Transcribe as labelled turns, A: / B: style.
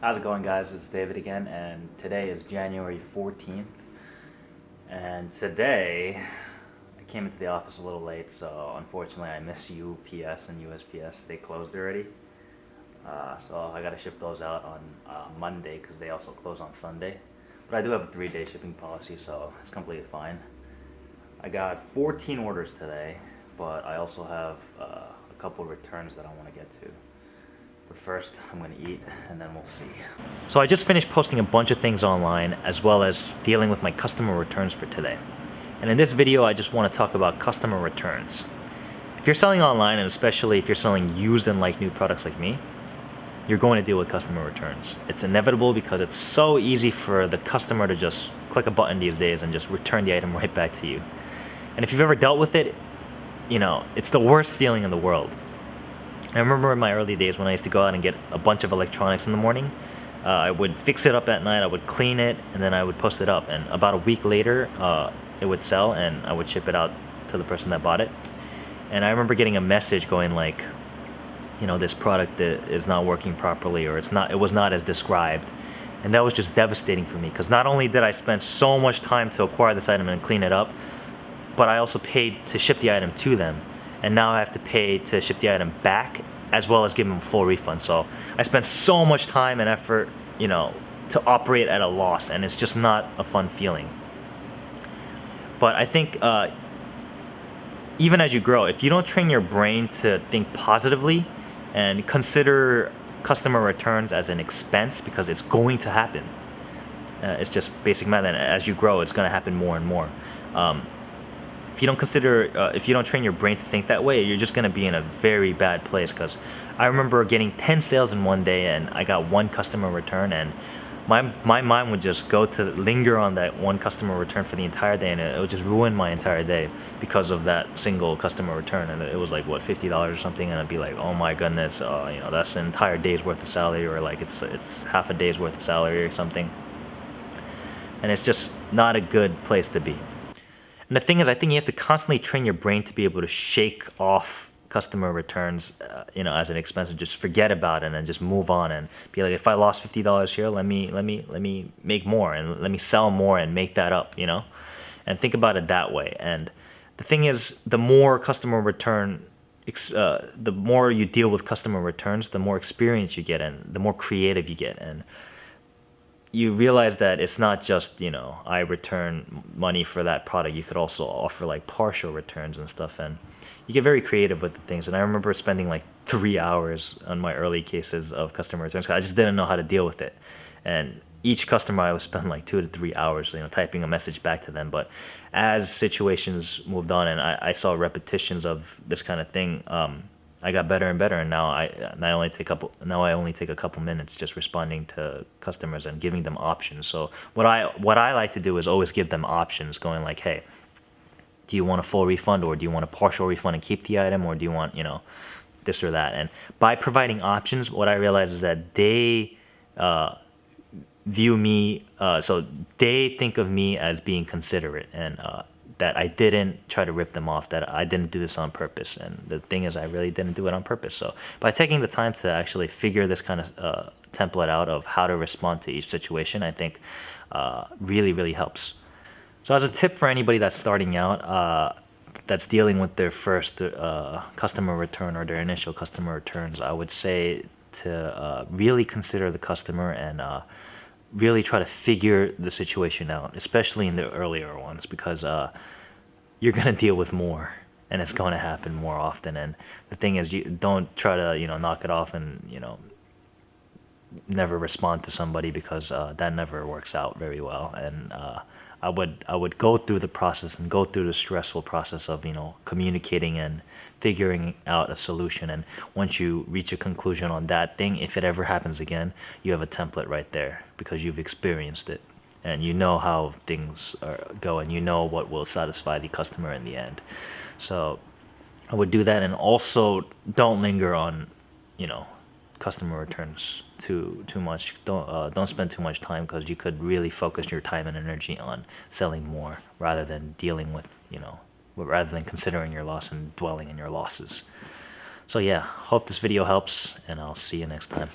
A: How's it going, guys? It's David again, and today is January 14th. And today, I came into the office a little late, so unfortunately I missed UPS and USPS. They closed already. So I gotta ship those out on Monday because they also close on Sunday. But I do have a 3-day shipping policy, so it's completely fine. I got 14 orders today, but I also have a couple returns that I want to get to. But first, I'm going to eat, and then we'll see. So I just finished posting a bunch of things online, as well as dealing with my customer returns for today. And in this video, I just want to talk about customer returns. If you're selling online, and especially if you're selling used and like new products like me, you're going to deal with customer returns. It's inevitable because it's so easy for the customer to just click a button these days and just return the item right back to you. And if you've ever dealt with it, you know, it's the worst feeling in the world. I remember in my early days when I used to go out and get a bunch of electronics in the morning. I would fix it up at night, I would clean it, and then I would post it up. And about a week later, it would sell, and I would ship it out to the person that bought it. And I remember getting a message going like, you know, this product is not working properly, or it was not as described. And that was just devastating for me, because not only did I spend so much time to acquire this item and clean it up, but I also paid to ship the item to them. And now I have to pay to ship the item back, as well as give them a full refund. So I spent so much time and effort, you know, to operate at a loss, and it's just not a fun feeling. But I think even as you grow, if you don't train your brain to think positively and consider customer returns as an expense, because it's going to happen. It's just basic math, and as you grow, it's going to happen more and more. If you don't train your brain to think that way, you're just going to be in a very bad place. Because I remember getting 10 sales in one day, and I got one customer return, and my mind would just go to linger on that one customer return for the entire day, and it would just ruin my entire day because of that single customer return. And it was like, what, $50 or something, and I'd be like, oh my goodness, you know, that's an entire day's worth of salary, or like it's half a day's worth of salary or something. And it's just not a good place to be. And the thing is, I think you have to constantly train your brain to be able to shake off customer returns, you know, as an expense, and just forget about it and just move on and be like, if I lost $50 here, let me make more, and let me sell more and make that up, you know, and think about it that way. And the thing is, the more the more you deal with customer returns, the more experience you get, and the more creative you get, and you realize that it's not just, you know, I return money for that product. You could also offer like partial returns and stuff, and you get very creative with the things. And I remember spending like 3 hours on my early cases of customer returns, because I just didn't know how to deal with it. And each customer, I would spend like 2 to 3 hours, you know, typing a message back to them. But as situations moved on and I saw repetitions of this kind of thing, I got better and better, and now I only take a couple minutes just responding to customers and giving them options. So what I like to do is always give them options, going like, hey, do you want a full refund, or do you want a partial refund and keep the item, or do you want, you know, this or that? And by providing options, what I realize is that they view me, so they think of me as being considerate, and that I didn't try to rip them off, that I didn't do this on purpose. And the thing is, I really didn't do it on purpose. So by taking the time to actually figure this kind of template out of how to respond to each situation, I think really helps. So as a tip for anybody that's starting out, that's dealing with their first customer return or their initial customer returns, I would say to really consider the customer and really try to figure the situation out, especially in the earlier ones, because you're going to deal with more, and it's going to happen more often. And the thing is, you don't try to, you know, knock it off and, you know, never respond to somebody, because that never works out very well. And I would go through the process and go through the stressful process of, you know, communicating and figuring out a solution. And once you reach a conclusion on that thing, if it ever happens again, you have a template right there, because you've experienced it, and you know how things go, and you know what will satisfy the customer in the end. So I would do that, and also don't linger on, you know, customer returns too much. Don't spend too much time, because you could really focus your time and energy on selling more, rather than dealing with, you know, rather than considering your loss and dwelling in your losses. So yeah, hope this video helps, and I'll see you next time.